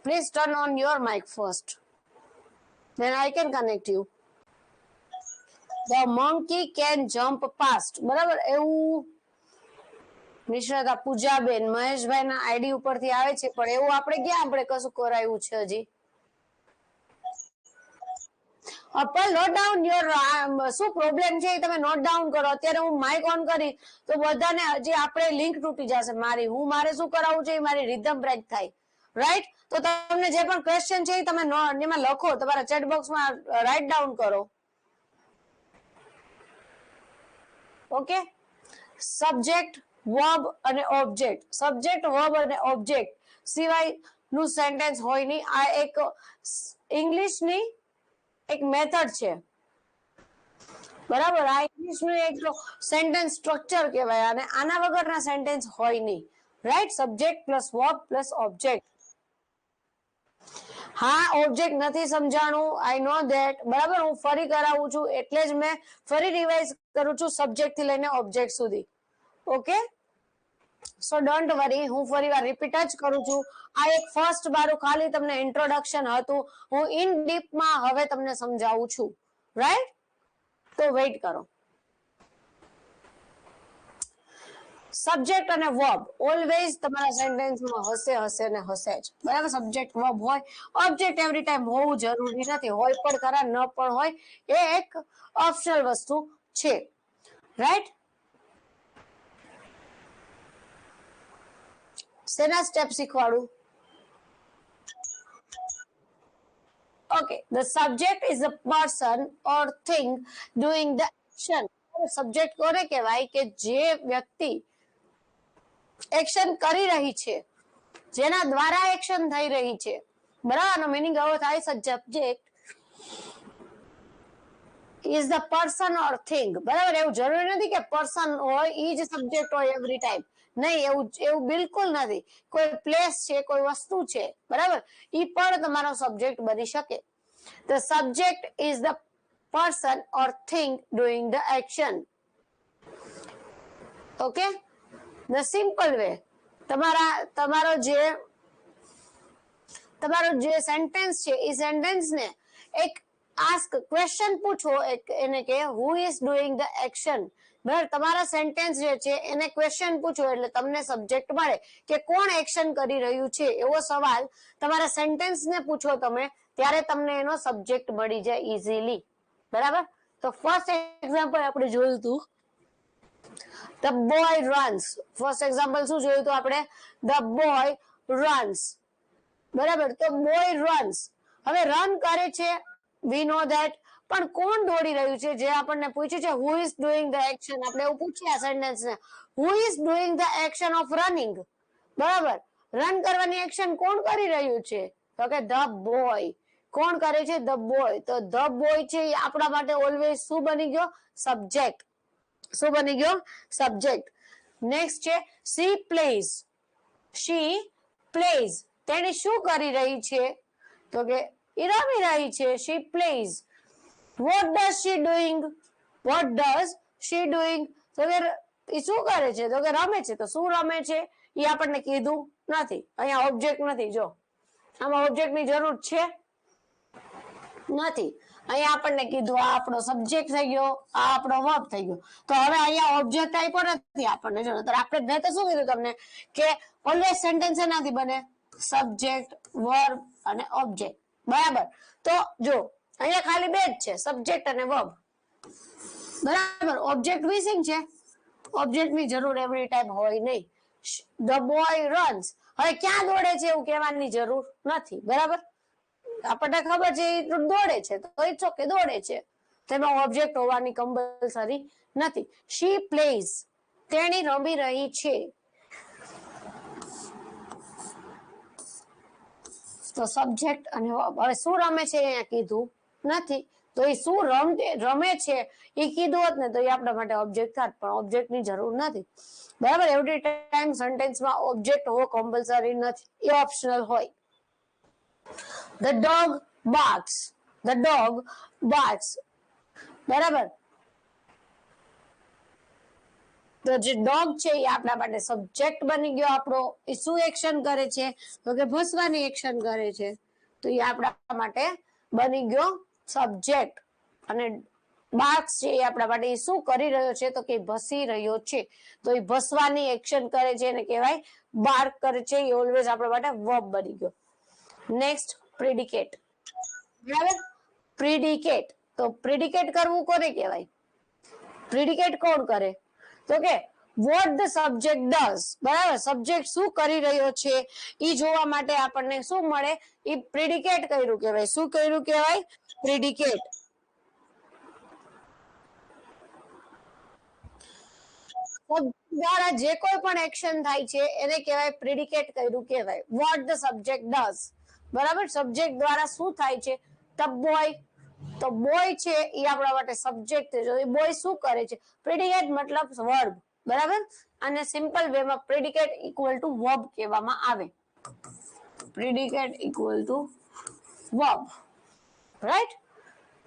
Please turn on your mic first, then I can connect you. The monkey can jump past. બરાબર, એવું નિષ્ણાતા પૂજાબેન મહેશભાઈ ના આઈડી ઉપરથી આવે છે, પણ એવું આપણે ક્યાં આપણે કશું કરાયું છે હજી. અપલ નોટ ડાઉન યોર શું પ્રોબ્લેમ છે એ તમે નોટ ડાઉન કરો. અત્યારે હું માઇક ઓન કરી તો બધાને હજી આપણે લિંક તૂટી જશે મારી. મારે શું કરાવવું છે એ મારી રિધમ બ્રેક થાય, રાઈટ? તો તમને જે પણ ક્વેશ્ચન છે એ તમે એમાં લખો, તમારા ચેટ બોક્સમાં રાઇટ ડાઉન કરો. ઓકે, સબ્જેક્ટ, વર્બ અને ઓબ્જેક્ટ. સબ્જેક્ટ, વર્બ અને ઓબ્જેક્ટ સિવાય નું સેન્ટેન્સ હોય નહીં. આ એક ઇંગ્લિશની એક મેથડ છે. બરાબર, આ ઇંગ્લિશનું એક સેન્ટેન્સ સ્ટ્રક્ચર કહેવાય અને આના વગરના સેન્ટેન્સ હોય નહીં, right? Subject plus verb plus object. હા, ઓબ્જેક્ટ નથી સમજાણું, આઈ નો ધેટ. બરાબર, હું ફરી કરાવું છું એટલે જ મેં ફરી રિવાઇઝ કરું છું સબ્જેક્ટ થી લઈને ઓબ્જેક્ટ સુધી. ઓકે, સો ડોન્ટ વરી, હું ફરી વાર રિપીટ જ કરું છું. આ એક ફર્સ્ટ મારું ખાલી તમને ઇન્ટ્રોડક્શન હતું. હું ઇન ડીપમાં હવે તમને સમજાવું છું, રાઈટ? તો વેઇટ કરો. સબ્જેક્ટ અને વર્બ ઓલવેઝ તમારા સેન્ટેન્સમાં હશે ને હશે જ. બરાબર, સબ્જેક્ટ વર્બ હોય. ઓબ્જેક્ટ એવરી ટાઈમ હોવું જરૂરી નથી. હોય પણ ખરા, ન પણ હોય, એ એક ઓપ્શનલ વસ્તુ છે, રાઈટ? શેના step શીખવાડું? Okay, the subject is a person or thing doing the action. Subject કોને કહેવાય? કે જે વ્યક્તિ એક્શન કરી રહી છે, જેના દ્વારા એક્શન થઈ રહી છે. બરાબર, આનો મીનિંગ આવો થાય છે subject is the person or thing. બરાબર, એવું જરૂરી નથી કે પર્સન હોય ઈ જ સબ્જેક્ટ હોય એવરી ટાઈમ. નહીં, એવું બિલકુલ નથી. કોઈ પ્લેસ છે, કોઈ વસ્તુ છે, બરાબર, ઈ પણ તમારો સબ્જેક્ટ બની શકે. The subject is the person or thing doing the action. Okay, the simple way. તમારો જે સેન્ટેન્સ છે એ સેન્ટેન્સ ને એક આસ્ક ક્વેશ્ચન પૂછો, એને કે who is doing the action. બરાબર, તમારા સેન્ટેન્સ જે છે એને ક્વેશ્ચન પૂછો એટલે તમને સબ્જેક્ટ મળે કે કોણ એક્શન કરી રહ્યું છે. એવો સવાલ તમારા સેન્ટેન્સ ને પૂછો તમે, ત્યારે તમને એનો સબ્જેક્ટ મળી જાય ઇઝીલી. બરાબર, તો ફર્સ્ટ એક્ઝામ્પલ આપણે જોયું હતું the boy runs. First example શું જોયું હતું આપણે? The boy runs. બરાબર, તો બોય રન્સ. હવે રન કરે છે, વી નો ધેટ, પણ કોણ દોડી રહ્યું છે? જે આપણને પૂછ્યું છે who is doing the action. આપણે એવું પૂછીએ આ સેન્ટેન્સ ને, who is doing the action of running. બરાબર, રન કરવાની એક્શન કોણ કરી રહ્યું છે? તો કે ધ બોય. કોણ કરે છે? The boy. તો ધ બોય છે એ આપણા માટે ઓલવેઝ શું બની ગયો? સબ્જેક્ટ. શું બની ગયો? સબ્જેક્ટ. નેક્સ્ટ છે શી પ્લેઝ. શી પ્લેઝ, તેણી શું કરી રહી છે? તો કે એ રમી રહી છે. She plays. What does she doing. What does she doing, તો કે એ શું કરે છે? તો કે રમે છે. તો શું રમે છે એ આપણને કીધું નથી. અહીંયા ઓબ્જેક્ટ નથી. જો આમાં ઓબ્જેક્ટ ની જરૂર છે નથી. અહીંયા આપણને કીધું આ આપણો સબ્જેક્ટ થઈ ગયો, આ આપણો વર્બ થઈ ગયો. તો હવે અહીંયા ઓબ્જેક્ટ આપ્યો નથી આપણને. જો આપણે મેં તો શું કીધું તમને કે ઓલવેઝ સેન્ટેન્સ એનાથી બને, સબ્જેક્ટ, વર્બ અને ઓબ્જેક્ટ. બરાબર, તો જો અહીંયા ખાલી બે જ છે, સબ્જેક્ટ અને વર્બ. બરાબર, ઓબ્જેક્ટ મિસિંગ છે. ઓબ્જેક્ટ ની જરૂર એવરી ટાઈમ હોય નહીં. The boy runs. હવે ક્યાં દોડે છે એવું કહેવાની જરૂર નથી. બરાબર, આપણને ખબર છે એ દોડે છે, તો ઇટ્સ ઓકે, દોડે છે. તેમાં ઓબ્જેક્ટ હોવાની કમ્પલસરી નથી. શી પ્લેઝ. તેણી રમી રહી છે. તો સબ્જેક્ટ અને હવે શું રમે છે અહીંયા કીધું નથી, તો એ શું રમે છે એ કીધું હોત ને તો એ આપણા માટે ઓબ્જેક્ટ થાત, પણ ઓબ્જેક્ટની જરૂર નથી. બરાબર, એવરી ટાઈમ સેન્ટેન્સમાં ઓબ્જેક્ટ હોવો કમ્પલસરી નથી, એ ઓપ્શનલ હોય. The dog barks. The dog barks. બરાબર, તો જે ડોગ છે એ આપણા માટે સબ્જેક્ટ બની ગયો આપણો. એ શું એક્શન કરે છે તો કે ભસવાની એક્શન કરે છે, તો એ આપણા માટે બની ગયો સબ્જેક્ટ. અને બાર્ક્સ છે એ આપણા માટે શું કરી રહ્યો છે તો કે ભસી રહ્યો છે, તો એ ભસવાની એક્શન કરે છે એને કહેવાય બાર્ક કરે છે. એ ઓલવેઝ આપણા માટે વર્બ બની ગયો. Next predicate. બરાબર, પ્રેડિકેટ, તો પ્રેડિકેટ કરવું કોને કહેવાય? પ્રેડિકેટ કોણ કરે તો કે what the subject does. બરાબર, સબ્જેક્ટ શું કરી રહ્યો છે એ જોવા માટે આપણને શું મળે? એ પ્રેડિકેટ કર્યું કહેવાય. શું કર્યું કહેવાય? પ્રેડિકેટ. દ્વારા જે કોઈ પણ એક્શન થાય છે એને કહેવાય પ્રેડિકેટ કર્યું કહેવાય. what the subject does. બરાબર, સબ્જેક્ટ દ્વારા શું થાય છે? the boy, તો બોય છે એ આપણા માટે સબ્જેક્ટ છે. બોય શું કરે છે? પ્રેડિકેટ મતલબ વર્બ. બરાબર, અને સિમ્પલ વેમાં પ્રેડિકેટ ઇક્વલ ટુ વર્બ કહેવામાં આવે. Predicate equal to verb, right?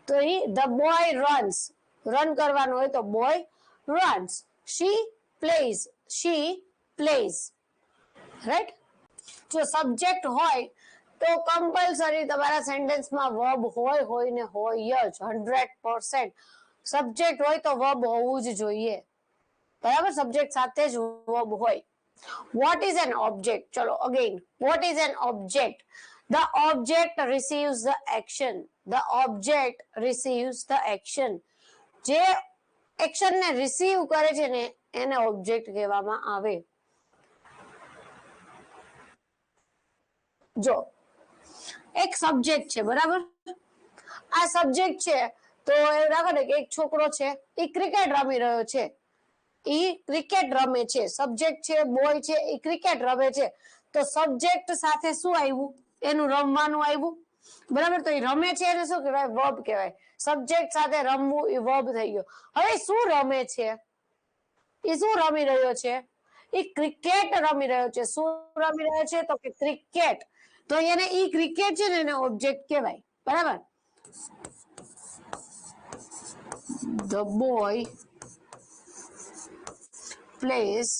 તો ઈ ધ બોય રન્સ, રન કરવાનું હોય તો boy runs. She plays, she plays, right? જો સબ્જેક્ટ હોય તો કમ્પલસરી તમારા સેન્ટેન્સમાં વર્બ હોય ને હોય જ. 100% સબ્જેક્ટ હોય તો વર્બ હોવું જ જોઈએ. બરાબર, સબ્જેક્ટ સાથે જ વર્બ હોય. What is an object? ચલો again, what is an object? The object receives the action. The object receives the action. જે એક્શન ને રિસીવ કરે છે ને એને ઓબ્જેક્ટ કહેવામાં આવે. જો એક સબ્જેક્ટ છે, બરાબર, આ સબ્જેક્ટ છે તો એવું રાખો ને કે એક છોકરો છે એ ક્રિકેટ રમી રહ્યો છે. ઈ ક્રિકેટ રમે છે, સબ્જેક્ટ છે બોય છે એ ક્રિકેટ રમે છે, તો સબ્જેક્ટ સાથે શું આવ્યું? એનું રમવાનું આવ્યું. બરાબર, તો એ રમે છે એને શું કહેવાય? વર્બ કહેવાય. સબ્જેક્ટ સાથે રમવું એ વર્બ થઈ ગયો. હવે શું રમે છે? એ શું રમી રહ્યો છે? એ ક્રિકેટ રમી રહ્યો છે. શું રમી રહ્યો છે તો કે ક્રિકેટ. તો એને ઈ ક્રિકેટ છે ને એને ઓબ્જેક્ટ કહેવાય. બરાબર, the boy plays,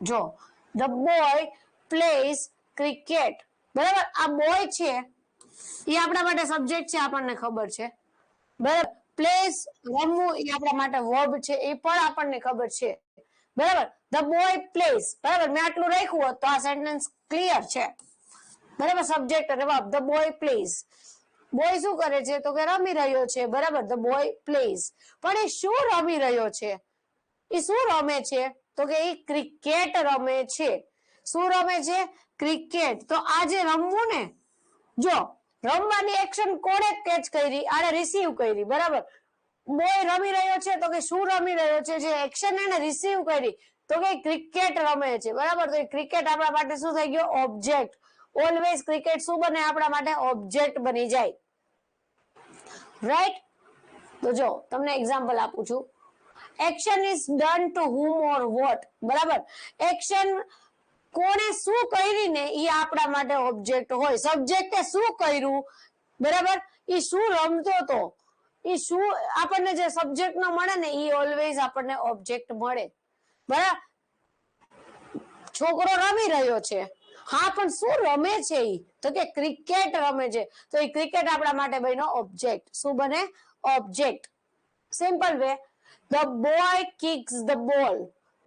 જો the boy plays cricket. બરાબર, આ બોય છે એ આપણા માટે સબ્જેક્ટ છે, આપણને ખબર છે. બરાબર, પ્લેસ રમવું એ આપણા માટે વર્બ છે, એ પણ આપણને ખબર છે. બરાબર, the boy plays. બરાબર, મેં આટલું રાખ્યું હોત તો આ સેન્ટેન્સ ક્લિયર છે. બરાબર, સબ્જેક્ટ અને verb. the boy plays. Boy શું કરે છે તો કે રમી રહ્યો છે. બરાબર, the boy plays. પણ એ શું રમી રહ્યો છે? એ શું રમે છે તો કે એ ક્રિકેટ રમે છે. શું રમે છે? ક્રિકેટ. તો આ જે રમવું ને, જો રમવાની એક્શન કોણે કેચ કરી? આને રિસીવ કરી. બરાબર, બોય રમી રહ્યો છે તો કે શું રમી રહ્યો છે? જે એક્શન એને રિસીવ કરી તો કે ક્રિકેટ રમે છે. બરાબર, તો ક્રિકેટ આપણા માટે શું થઈ ગયો? ઓબ્જેક્ટ. ઓલવેઝ ક્રિકેટ શું બને આપણા માટે? ઓબ્જેક્ટ બની જાય. રાઈટ? તો જો તમને એક્ઝામ્પલ આપું છું. Action is done to whom or what. બરાબર, એક્શન કોણે શું કરી ને એ આપણા માટે ઓબ્જેક્ટ હોય. સબ્જેક્ટે શું કર્યું? બરાબર, એ શું રમતો હતો, એ શું આપણને જે સબ્જેક્ટ ન મળે ને એ ઓલવેઝ આપણને ઓબ્જેક્ટ મળે. બરાબર, છોકરો રમી રહ્યો છે, હા પણ શું રમે છે? ઈ તો કે ક્રિકેટ રમે છે, તો એ ક્રિકેટ આપણા માટે બન્યો ઓબ્જેક્ટ. શું બને? Object. Simple way, the boy kicks the ball.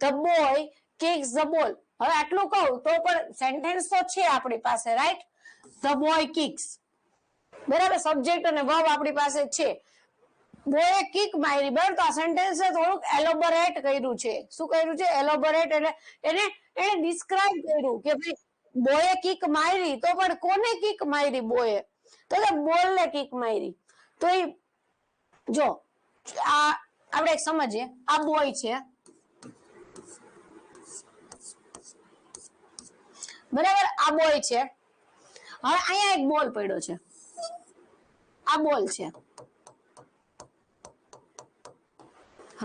The boy kicks the ball. હવે આટલું કહું તો પણ સેન્ટેન્સ તો છે આપણી પાસે, રાઈટ? the boy kicks. બરાબર, સબ્જેક્ટ અને વર્બ આપણી પાસે છે. બોયે કિક મારી. બરાબર, તો આ સેન્ટેન્સ થોડુંક એલોબોરેટ કર્યું છે. શું કર્યું છે? એલોબોરેટ, એટલે એને ડિસ્ક્રાઇબ કર્યું કે ભાઈ બોયે કિક મારી, તો પણ કોને કિક મારી? બોયે, તો કે બોલ ને કિક મારી. તો એ જો આ આપણે એક સમજીએ, આ બોય છે, બરાબર, આ બોય છે. હવે અહીંયા એક બોલ પડ્યો છે, આ બોલ છે,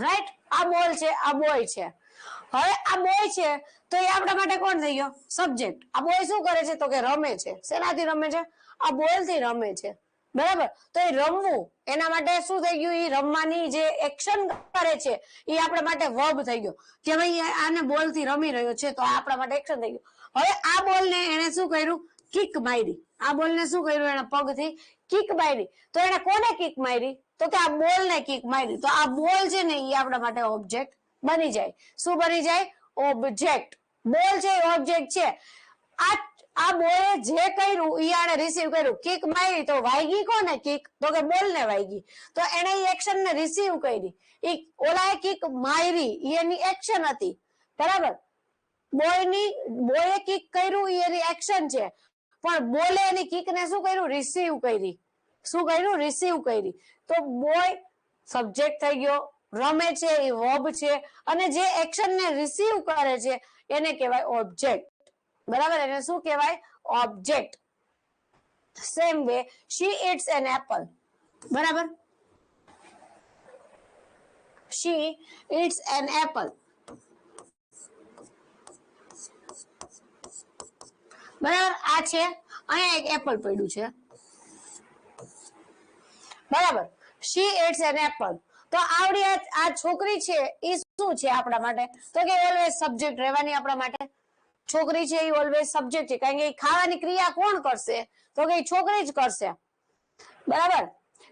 રાઈટ, આ બોલ છે, આ બોય છે. હવે આ બોય છે તો એ આપણા માટે કોણ થઈ ગયો? સબ્જેક્ટ. આ બોય શું કરે છે તો કે રમે છે. શેનાથી રમે છે? આ બોલ થી રમે છે, બરાબર. તો એ રમવું એના માટે શું થઈ ગયું? એ રમવાની જે એક્શન કરે છે એ આપણા માટે વર્બ થઈ ગયો કે ભાઈ આને બોલ થી રમી રહ્યો છે, તો આપણા માટે એક્શન થઈ ગયું. હવે આ બોલ ને એને શું કર્યું? કિક મારી. આ બોલ ને શું કર્યું? એના પગથી કિક મારી. તો એને કોને કિક મારી? તો કે આ બોલ ને કિક મારી. તો આ બોલ છે ને એ આપણા માટે ઓબ્જેક્ટ બની જાય. શું બની જાય? ઓબ્જેક્ટ. બોલ છે ઓબ્જેક્ટ છે. આ બોલે જે કર્યું એ આને રિસીવ કર્યું. કિક મારી તો વાગી કોને કિક? તો કે બોલ ને વાગી. તો એને એ એક્શન ને રિસીવ કરી. ઓલાએ કિક મારી એની એક્શન હતી, બરાબર. બોયે કિક કર્યું એની એક્શન છે, પણ બોલે એની કિક ને શું કર્યું? રિસીવ કરી. શું કર્યું? રિસીવ કરી. તો બોય સબ્જેક્ટ થઈ ગયો, રમે છે એ વર્બ છે, અને જે એક્શન ને રિસીવ કરે છે એને કહેવાય ઓબ્જેક્ટ, બરાબર. એને શું કહેવાય? Object. Same way she eats an apple, બરાબર. she eats an apple, બરાબર. આ છે, અહીંયા એક એપલ પડ્યું છે, બરાબર. she eats an apple. તો આવડી આ છોકરી છે એ શું છે આપણા માટે? તો કે ઓલવેઝ સબ્જેક્ટ રહેવાની આપણા માટે. છોકરી છે એ ઓલવેઝ સબ્જેક્ટ છે, કારણ કે ખાવાની ક્રિયા કોણ કરશે? તો કે છોકરી જ કરશે, બરાબર.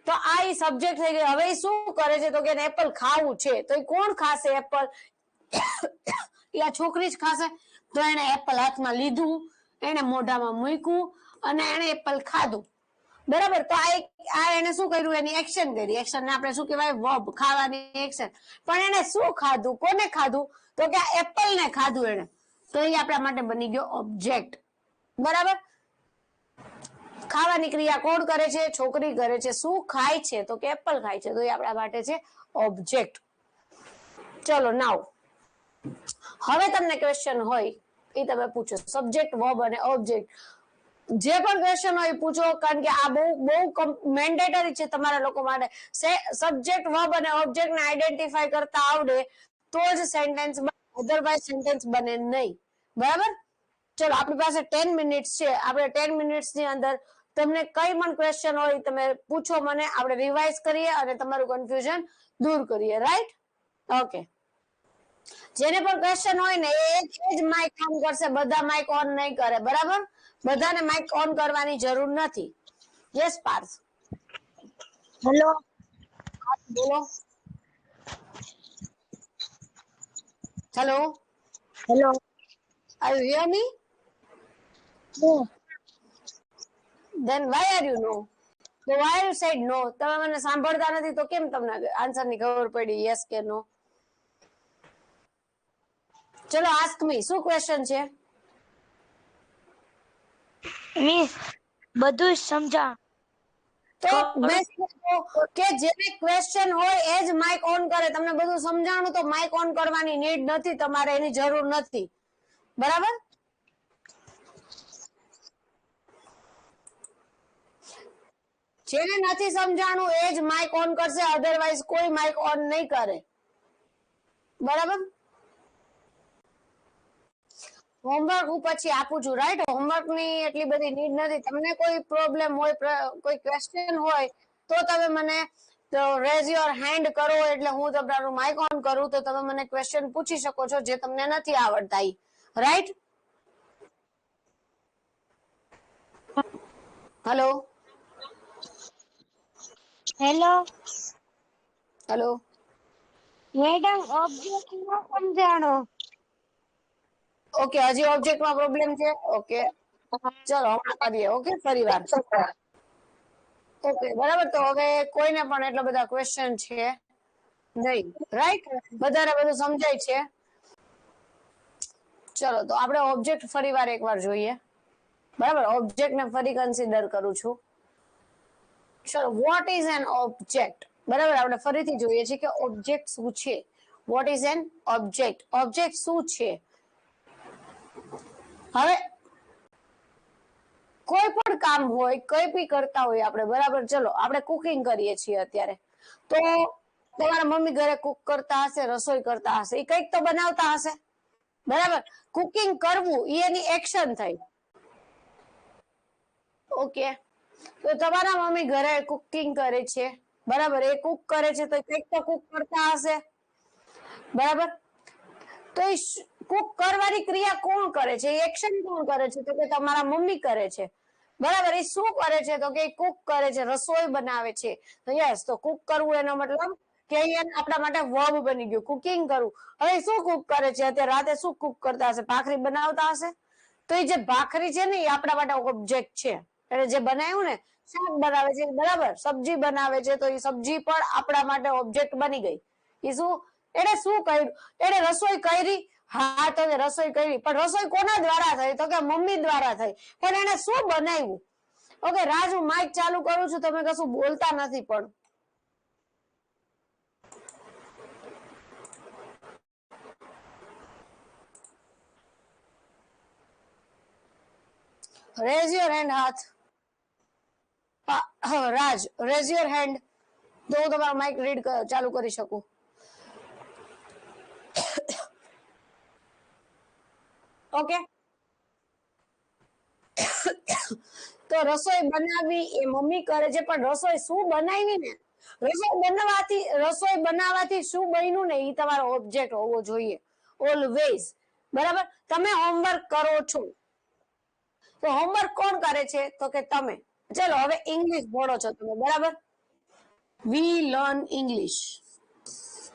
તો આ એ સબ્જેક્ટ થઈ ગયો. હવે શું કરે છે? તો કે એપલ ખાવું છે, તો એ કોણ ખાશે એપલ? એ આ છોકરી જ ખાશે. તો એને એપલ હાથમાં લીધું, એને મોઢામાં મૂક્યું અને એને એપલ ખાધું, બરાબર. તો આ એને શું કર્યું? એની એક્શન કરી. એક્શન ને આપણે શું કહેવાય? વર્બ. ખાવાની એક્શન. પણ એને શું ખાધું? કોને ખાધું? તો કે આ એપલ ને ખાધું એને. તો એ આપણા માટે બની ગયો ઓબ્જેક્ટ, બરાબર. ખાવાની ક્રિયા કોણ કરે છે? છોકરી કરે છે. શું ખાય છે? તો કે એપલ ખાય છે. તો એ આપણા માટે છે ઓબ્જેક્ટ. ચલો નાવ, હવે તમને ક્વેશ્ચન હોય એ તમે પૂછો. સબ્જેક્ટ, વર્બ અને ઓબ્જેક્ટ જે પણ ક્વેશ્ચન હોય પૂછો, કારણ કે આ બહુ મેન્ડેટરી છે તમારા લોકો માટે. સબ્જેક્ટ, વર્બ અને ઓબ્જેક્ટ ને આઈડેન્ટિફાઈ કરતા આવડે તો જ સેન્ટેન્સ બને, અધરવાઇઝ સેન્ટેન્સ બને નહીં, બરાબર. ચલો, આપણી પાસે 10 મિનિટ્સ છે. આપણે 10 મિનિટ્સ ની અંદર તમને કઈ પણ ક્વેશ્ચન હોય તમે પૂછો મને, આપણે રિવાઇઝ કરીએ અને તમારું કન્ફ્યુઝન દૂર કરીએ, રાઈટ? ઓકે. જેને પણ ક્વેશ્ચન હોય ને એ જ માઇક ઓન કરશે, બધા માઇક ઓન નહીં કરે, બરાબર. બધાને માઇક ઓન કરવાની જરૂર નથી. યસ પાર્થ. હેલો, બોલો. Hello, hello. are you hear me? No. Then why are you no? So why you said no? તમે મને સાંભળતા નથી તો કેમ તમને આન્સર ની ખબર પડી? યસ કે નો? ચલો આસ્ક મી, શું ક્વેશ્ચન છે? મી બધું સમજા. તો મેં કે જેને ક્વેશ્ચન હોય એ જ માઇક ઓન કરે. તમને બધું સમજાણું તો માઇક ઓન કરવાની નીડ નથી, તમારે એની જરૂર નથી, બરાબર. જેને નથી સમજાણું એ જ માઇક ઓન કરશે, અધરવાઇઝ કોઈ માઇક ઓન નહીં કરે, બરાબર. હોમવર્ક હું પછી આપું છું, રાઈટ? હોમવર્ક ની એટલી બધી નીડ નથી. તમને કોઈ પ્રોબ્લેમ હોય, કોઈ ક્વેશ્ચન હોય તો તમે મને રેઝ યોર હેન્ડ કરો, એટલે હું તમારું માઇક ઓન કરું તો તમે મને ક્વેશ્ચન પૂછી શકો છો જે તમને નથી આવડતા, right? Hello, hello hello. Madam, object નો સમજાણો. ઓકે, હજી ઓબ્જેક્ટમાં પ્રોબ્લેમ છે. ઓકે, ચલો હમણાં કરીએ. ઓકે, ફરી વાર. ઓકે, બરાબર. તો હવે કોઈને પણ એટલા બધા ક્વેશ્ચન છે નહીં, રાઈટ? બધાને બધું સમજાય છે. ચલો, તો આપણે ઓબ્જેક્ટ ફરી વાર એકવાર જોઈએ, બરાબર. ઓબ્જેક્ટ ને ફરી કન્સિડર કરું છું. ચલો, વોટ ઇઝ એન ઓબ્જેક્ટ? બરાબર, આપણે ફરીથી જોઈએ છીએ કે ઓબ્જેક્ટ શું છે. What is an object? Object શું છે? હવે કોઈ પણ કામ હોય, કઈ બી કરતા હોય આપણે, બરાબર. ચલો આપણે કુકિંગ કરીએ છીએ અત્યારે, તો તમારા મમ્મી ઘરે કુક કરતા હશે, રસોઈ કરતા હશે, એ કઈક તો બનાવતા હશે, બરાબર. કુકિંગ કરવું એ એની એક્શન થઈ. ઓકે, તો તમારા મમ્મી ઘરે કુકિંગ કરે છે, બરાબર. એ કુક કરે છે તો કઈક તો કુક કરતા હશે, બરાબર. તો એ કુક કરવાની ક્રિયા કોણ કરે છે? એક્શન કોણ કરે છે? તો કે તમારા મમ્મી કરે છે, બરાબર. એ શું કરે છે? તો કે કુક કરે છે, રસોઈ બનાવે છે. તો યસ, તો કુક કરવું એનો મતલબ કે અહીંયા આપણા માટે વર્બ બની ગયું, કુકિંગ કરવું. હવે શું કુક કરે છે? અત્યારે રાતે શું કુક કરતા હશે? ભાખરી બનાવતા હશે. તો એ જે ભાખરી છે ને એ આપણા માટે ઓબ્જેક્ટ છે. એટલે જે બનાવ્યું ને, શાક બનાવે છે, બરાબર, સબ્જી બનાવે છે, તો એ સબ્જી પણ આપણા માટે ઓબ્જેક્ટ બની ગઈ. એ શું? એને શું કર્યું? એને રસોઈ કરી. હા, તો રસોઈ કરી, પણ રસોઈ કોના દ્વારા થઈ? તો કે મમ્મી દ્વારા થઈ. પણ એને શું બનાવ્યું? ઓકે રાજ, હું માઇક ચાલુ કરું છું, તમે કશું બોલતા નથી. પણ રેઝ યોર હેન્ડ, હાથ. રાજ, રેઝ યોર હેન્ડ, તો હું તમારો માઇક રીડ ચાલુ કરી શકું. ઓકે, તો રસોઈ બનાવવી એ મમ્મી કરે છે, પણ રસોઈ શું બનાવી ને? રસોઈ બનાવવાથી શું બન્યું ને, એ તમારો ઓબ્જેક્ટ હોવો જોઈએ ઓલવેઝ, બરાબર. તમે હોમવર્ક કરો છો, તો હોમવર્ક કોણ કરે છે? તો કે તમે. ચલો હવે ઇંગ્લિશ ભણો છો તમે, બરાબર. We learn English.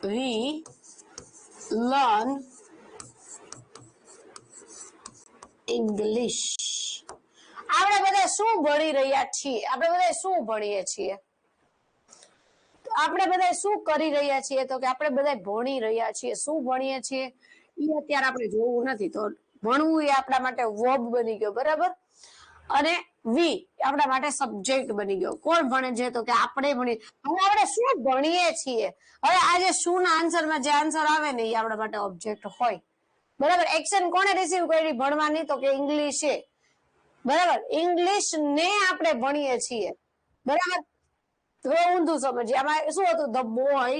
We learn English. આપણે બધા શું ભણી રહ્યા છીએ? આપણે બધા શું ભણીએ છીએ? આપણે બધા શું કરી રહ્યા છીએ? તો કે આપણે બધા ભણી રહ્યા છીએ. શું ભણીએ છીએ એ અત્યારે આપણે જોવું નથી. તો ભણવું એ આપણા માટે વર્બ બની ગયો, બરાબર. અને વી આપણા માટે સબ્જેક્ટ બની ગયો. કોણ ભણે છે? તો કે આપણે ભણીએ. હવે આપણે શું ભણીએ છીએ? હવે આ જે શું ના આન્સરમાં જે આન્સર આવે ને, એ આપણા માટે ઓબ્જેક્ટ હોય, બરાબર. એક્શન કોને રિસીવ કરી ભણવાની? તો કે ઇંગ્લિશે, બરાબર. ઇંગ્લિશ ને આપણે ભણીએ છીએ, બરાબર. હવે ઊંધું સમજીએ. આમાં શું હતું? The boy.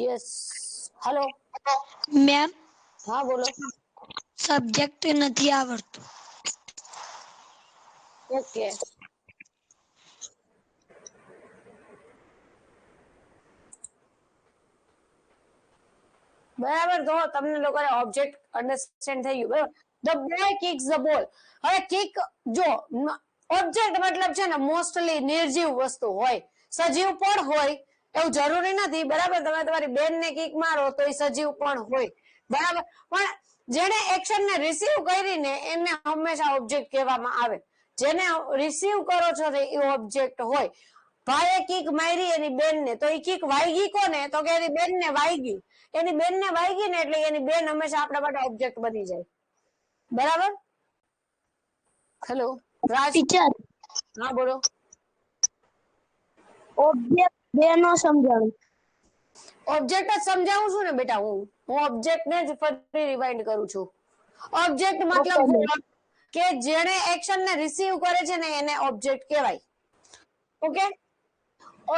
Yes, hello. Ma'am, હા બોલો. સબ્જેક્ટ નથી આવડતું. ઓકે, બરાબર. તો તમને લોકોને ઓબ્જેક્ટ અન્ડરસ્ટેન્ડ થઈ ગયું, બરાબર. ધ બોય કિક્સ ધ બોલ. હવે કિક, જો ઓબ્જેક્ટ મતલબ છે ને મોસ્ટલી નિર્જીવ વસ્તુ હોય, સજીવ પણ હોય એવું જરૂરી નથી, બરાબર. તમે તમારી બેન ને કિક મારો તો એ સજીવ પણ હોય, બરાબર. પણ જેને એક્શન ને રિસીવ કરીને એને હંમેશા ઓબ્જેક્ટ કહેવામાં આવે. જેને રિસીવ કરો છો એ ઓબ્જેક્ટ હોય. ભાઈએ કિક મારી એની બેન ને, તો એ કિક વાગી કોને? તો કે એની બેન ને વાગી. એની બેન ને વાગી ને એટલે એની બેન હંમેશા આપણા માટે ઓબ્જેક્ટ બની જાય, બરાબર. હેલો રાજ. ટીચર, હા બોલો. ઓબ્જેક્ટ બે નો સમજાણું. ઓબ્જેક્ટ જ સમજાવું છું ને બેટા. હું ઓબ્જેક્ટ ને જ ફરી રિવાઇન્ડ કરું છું. ઓબ્જેક્ટ મતલબ કે જેણે એક્શન ને રિસીવ કરે છે ને એને ઓબ્જેક્ટ કહેવાય. Okay,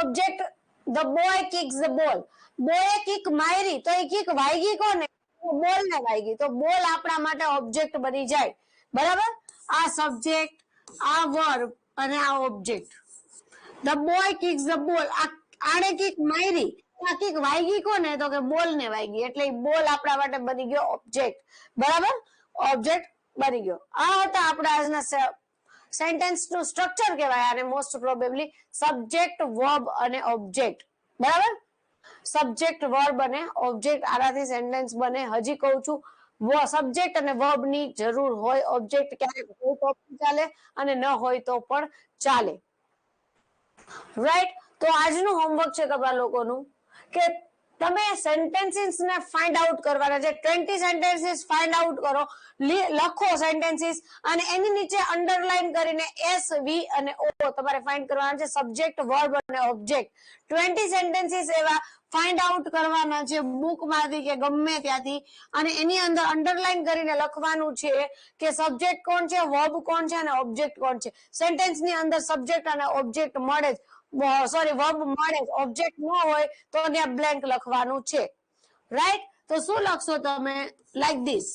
object. The boy kicks the ball. બોયે કિક મારી તો એ કિક વાગી કોને? બોલ ને વાગી. તો બોલ આપણા માટે ઓબ્જેક્ટ બની જાય, બરાબર. આ સબ્જેક્ટ, આ વર્બ અને આ object. The boy kicks the બોલ. આને કિક મારી, આ કિક વાગી કોને? તો કે બોલ ને વાગી. એટલે બોલ આપણા માટે બની ગયો ઓબ્જેક્ટ, બરાબર. ઓબ્જેક્ટ બની ગયો. આ હતા આપણા આજના સેન્ટેન્સ નું સ્ટ્રક્ચર કહેવાય અને મોસ્ટ પ્રોબેબલી સબ્જેક્ટ, વર્બ અને ઓબ્જેક્ટ, બરાબર. સબ્જેક્ટ, વર્બ અને ઓબ્જેક્ટ, આનાથી સેન્ટેન્સ બને. હજી કહું છું, સબ્જેક્ટ અને વર્બ ની જરૂર હોય. ઓબ્જેક્ટ ક્યારેક હોય તો પણ ચાલે અને ન હોય તો પણ ચાલે, રાઈટ. તો આજનું હોમવર્ક છે તમારા લોકોનું કે તમે સેન્ટેન્સીસ ને ફાઇન્ડ આઉટ કરવાના છે. 20 સેન્ટેન્સીસ ફાઇન્ડ આઉટ કરો, લખો સેન્ટેન્સીસ અને એની નીચે અંડરલાઈન કરીને એસ, વી અને ઓ તમારે ફાઇન્ડ કરવાના છે. સબ્જેક્ટ, વર્બ અને ઓબ્જેક્ટ. 20 સેન્ટેન્સીસ એવા ફાઇન્ડ આઉટ કરવાના છે બુકમાંથી કે ગમે ત્યાંથી, અને એની અંદર અંડરલાઈન કરીને લખવાનું છે કે સબ્જેક્ટ કોણ છે, વર્બ કોણ છે અને ઓબ્જેક્ટ કોણ છે. સેન્ટેન્સની અંદર સબ્જેક્ટ અને ઓબ્જેક્ટ મળે જ, સોરી વર્બ મળે જ, ઓબ્જેક્ટ ન હોય તો ત્યાં બ્લેન્ક લખવાનું છે. રાઈટ? તો શું લખશો તમે? Like this.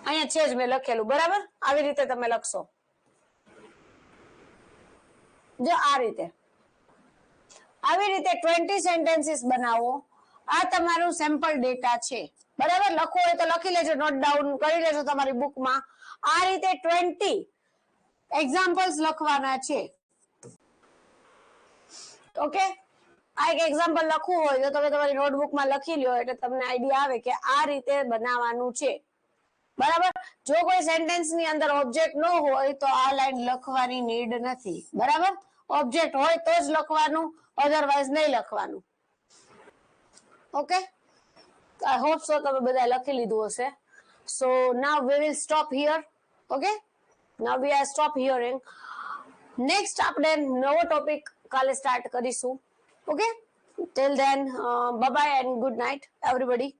અહીંયા છે જ મેં લખેલું, બરાબર? આવી રીતે તમે લખશો, જો આ રીતે. આવી રીતે 20 સેન્ટેન્સીસ બનાવો. આ તમારું સેમ્પલ ડેટા છે, બરાબર? લખવું હોય તો લખી લેજો, નોટ ડાઉન કરી લેજો તમારી બુકમાં. આ રીતે 20 એક્ઝામ્પલ્સ લખવાના છે. ઓકે, આ એક એક્ઝામ્પલ લખવું હોય તો તમે તમારી નોટબુકમાં લખી લ્યો, એટલે તમને આઈડિયા આવે કે આ રીતે બનાવવાનું છે, બરાબર? જો કોઈ સેન્ટેન્સ ની અંદર ઓબ્જેક્ટ ન હોય તો આ લાઈન લખવાની નીડ નથી, બરાબર? ઓબ્જેક્ટ હોય તો જ લખવાનું, અધરવાઇઝ નહીં લખવાનું. ઓકે, આઈ હોપ સો તમે બધા લખી લીધું હશે. So now we will stop here. Okay, now we are stop hearing. Next આપણે નવો ટોપિક કાલે સ્ટાર્ટ કરીશું. Okay, till then bye bye and good night everybody.